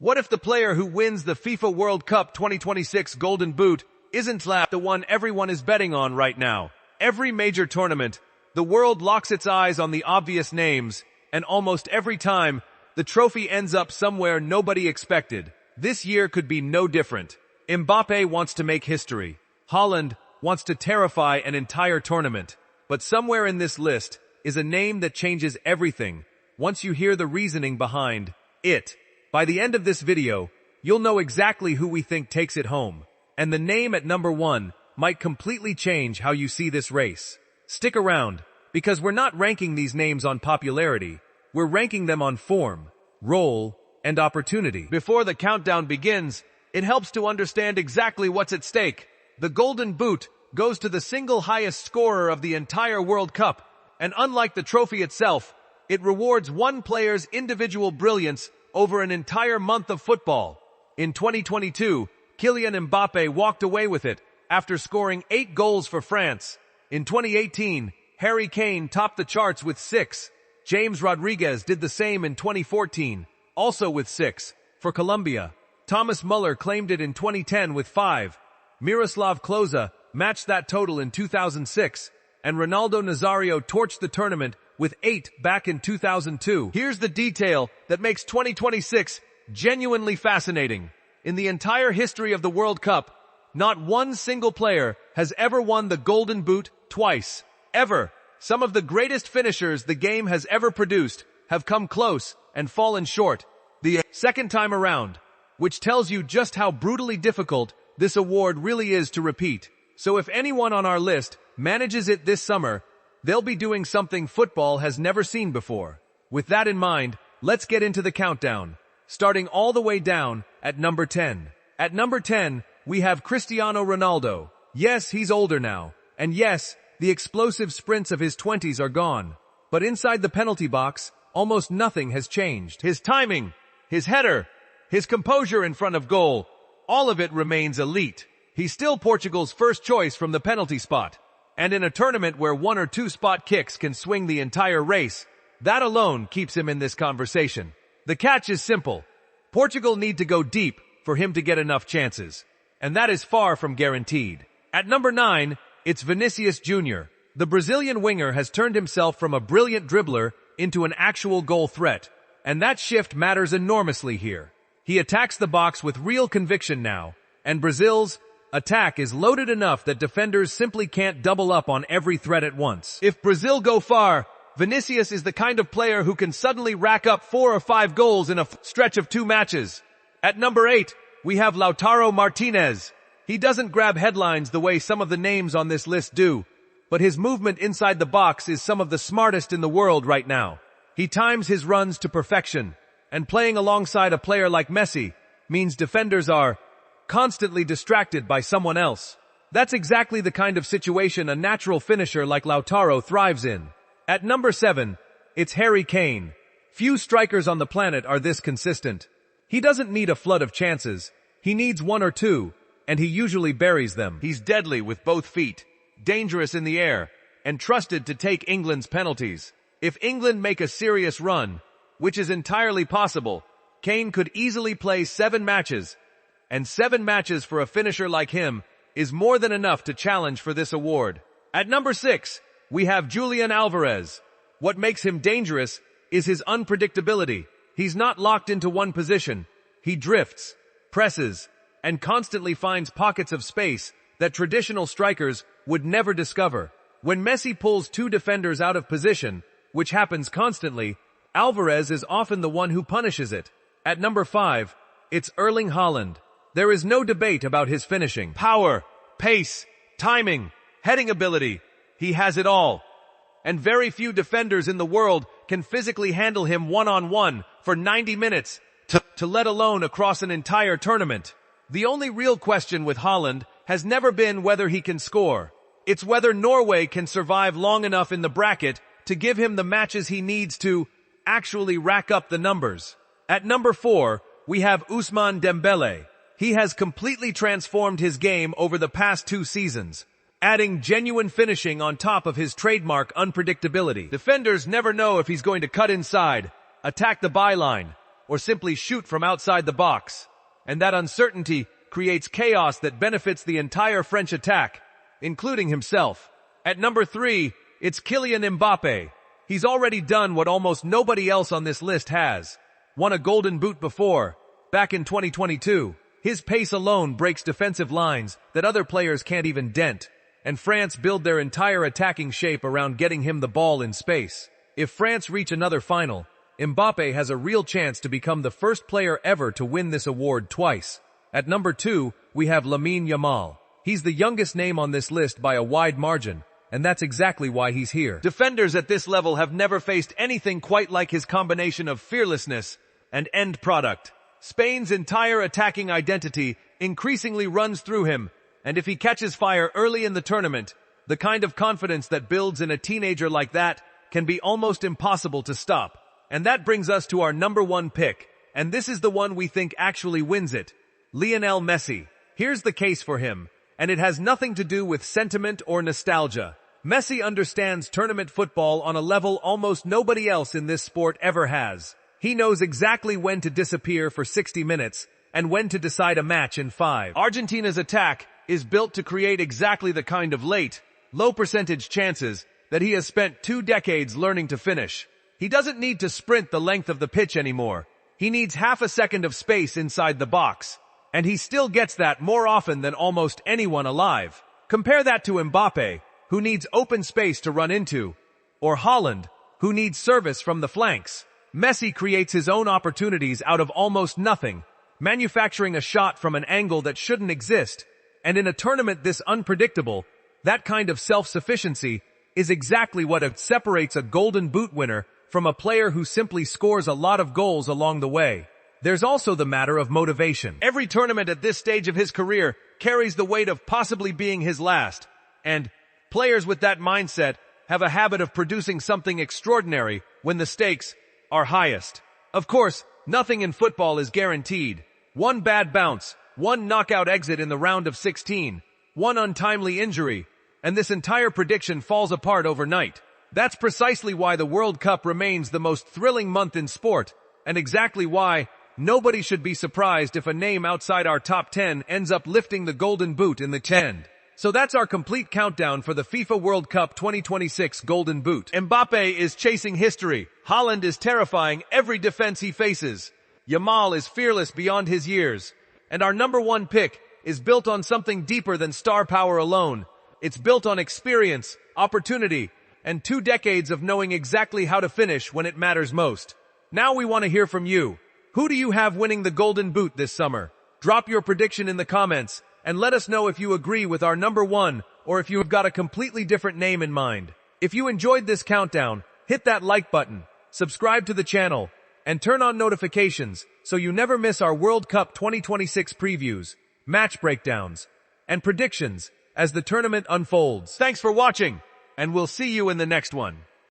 What if the player who wins the FIFA World Cup 2026 Golden Boot isn't the one everyone is betting on right now? Every major tournament, the world locks its eyes on the obvious names, and almost every time, the trophy ends up somewhere nobody expected. This year could be no different. Mbappe wants to make history. Haaland wants to terrify an entire tournament. But somewhere in this list is a name that changes everything once you hear the reasoning behind it. By the end of this video, you'll know exactly who we think takes it home. And the name at number 1 might completely change how you see this race. Stick around, because we're not ranking these names on popularity. We're ranking them on form, role, and opportunity. Before the countdown begins, it helps to understand exactly what's at stake. The Golden Boot goes to the single highest scorer of the entire World Cup, and unlike the trophy itself, it rewards one player's individual brilliance over an entire month of football. In 2022, Kylian Mbappe walked away with it after scoring 8 goals for France. In 2018, Harry Kane topped the charts with 6. James Rodriguez did the same in 2014, also with 6, for Colombia. Thomas Muller claimed it in 2010 with 5. Miroslav Klose matched that total in 2006, and Ronaldo Nazario torched the tournament with 8 back in 2002. Here's the detail that makes 2026 genuinely fascinating. In the entire history of the World Cup, not one single player has ever won the Golden Boot twice. Ever. Some of the greatest finishers the game has ever produced have come close and fallen short the second time around, which tells you just how brutally difficult this award really is to repeat. So if anyone on our list manages it this summer, they'll be doing something football has never seen before. With that in mind, let's get into the countdown, starting all the way down at number 10. At number 10, we have Cristiano Ronaldo. Yes, he's older now, and yes, the explosive sprints of his 20s are gone. But inside the penalty box, almost nothing has changed. His timing, his header, his composure in front of goal, all of it remains elite. He's still Portugal's first choice from the penalty spot. And in a tournament where 1 or 2 spot kicks can swing the entire race, that alone keeps him in this conversation. The catch is simple. Portugal need to go deep for him to get enough chances. And that is far from guaranteed. At number 9, it's Vinicius Jr. The Brazilian winger has turned himself from a brilliant dribbler into an actual goal threat. And that shift matters enormously here. He attacks the box with real conviction now, and Brazil's attack is loaded enough that defenders simply can't double up on every threat at once. If Brazil go far, Vinicius is the kind of player who can suddenly rack up 4 or 5 goals in a stretch of 2 matches. At number 8, we have Lautaro Martinez. He doesn't grab headlines the way some of the names on this list do, but his movement inside the box is some of the smartest in the world right now. He times his runs to perfection, and playing alongside a player like Messi means defenders are constantly distracted by someone else. That's exactly the kind of situation a natural finisher like Lautaro thrives in. At number 7, it's Harry Kane. Few strikers on the planet are this consistent. He doesn't need a flood of chances. He needs 1 or 2, and he usually buries them. He's deadly with both feet, dangerous in the air, and trusted to take England's penalties. If England make a serious run, which is entirely possible, Kane could easily play 7 matches, and 7 matches for a finisher like him is more than enough to challenge for this award. At number 6, we have Julian Alvarez. What makes him dangerous is his unpredictability. He's not locked into one position. He drifts, presses, and constantly finds pockets of space that traditional strikers would never discover. When Messi pulls 2 defenders out of position, which happens constantly, Alvarez is often the one who punishes it. At number 5, it's Erling Haaland. There is no debate about his finishing. Power, pace, timing, heading ability. He has it all. And very few defenders in the world can physically handle him one-on-one for 90 minutes, to let alone across an entire tournament. The only real question with Haaland has never been whether he can score. It's whether Norway can survive long enough in the bracket to give him the matches he needs to actually rack up the numbers. At number 4, we have Ousmane Dembele. He has completely transformed his game over the past 2 seasons, adding genuine finishing on top of his trademark unpredictability. Defenders never know if he's going to cut inside, attack the byline, or simply shoot from outside the box. And that uncertainty creates chaos that benefits the entire French attack, including himself. At number 3, it's Kylian Mbappe. He's already done what almost nobody else on this list has. Won a Golden Boot before, back in 2022. His pace alone breaks defensive lines that other players can't even dent. And France build their entire attacking shape around getting him the ball in space. If France reach another final, Mbappe has a real chance to become the first player ever to win this award twice. At number 2, we have Lamine Yamal. He's the youngest name on this list by a wide margin, and that's exactly why he's here. Defenders at this level have never faced anything quite like his combination of fearlessness and end product. Spain's entire attacking identity increasingly runs through him, and if he catches fire early in the tournament, the kind of confidence that builds in a teenager like that can be almost impossible to stop. And that brings us to our number 1 pick, and this is the one we think actually wins it. Lionel Messi. Here's the case for him, and it has nothing to do with sentiment or nostalgia. Messi understands tournament football on a level almost nobody else in this sport ever has. He knows exactly when to disappear for 60 minutes and when to decide a match in 5. Argentina's attack is built to create exactly the kind of late, low-percentage chances that he has spent 2 decades learning to finish. He doesn't need to sprint the length of the pitch anymore. He needs half a second of space inside the box, and he still gets that more often than almost anyone alive. Compare that to Mbappe, who needs open space to run into, or Haaland, who needs service from the flanks. Messi creates his own opportunities out of almost nothing, manufacturing a shot from an angle that shouldn't exist. And in a tournament this unpredictable, that kind of self-sufficiency is exactly what separates a Golden Boot winner from a player who simply scores a lot of goals along the way. There's also the matter of motivation. Every tournament at this stage of his career carries the weight of possibly being his last, and players with that mindset have a habit of producing something extraordinary when the stakes are highest. Of course, nothing in football is guaranteed. One bad bounce, one knockout exit in the round of 16, one untimely injury, and this entire prediction falls apart overnight. That's precisely why the World Cup remains the most thrilling month in sport, and exactly why nobody should be surprised if a name outside our top 10 ends up lifting the Golden Boot in the end. So that's our complete countdown for the FIFA World Cup 2026 Golden Boot. Mbappe is chasing history. Haaland is terrifying every defense he faces. Yamal is fearless beyond his years. And our number 1 pick is built on something deeper than star power alone. It's built on experience, opportunity, and 2 decades of knowing exactly how to finish when it matters most. Now we want to hear from you. Who do you have winning the Golden Boot this summer? Drop your prediction in the comments and let us know if you agree with our number 1 or if you have got a completely different name in mind. If you enjoyed this countdown, hit that like button, subscribe to the channel, and turn on notifications so you never miss our World Cup 2026 previews, match breakdowns, and predictions as the tournament unfolds. Thanks for watching, and we'll see you in the next one.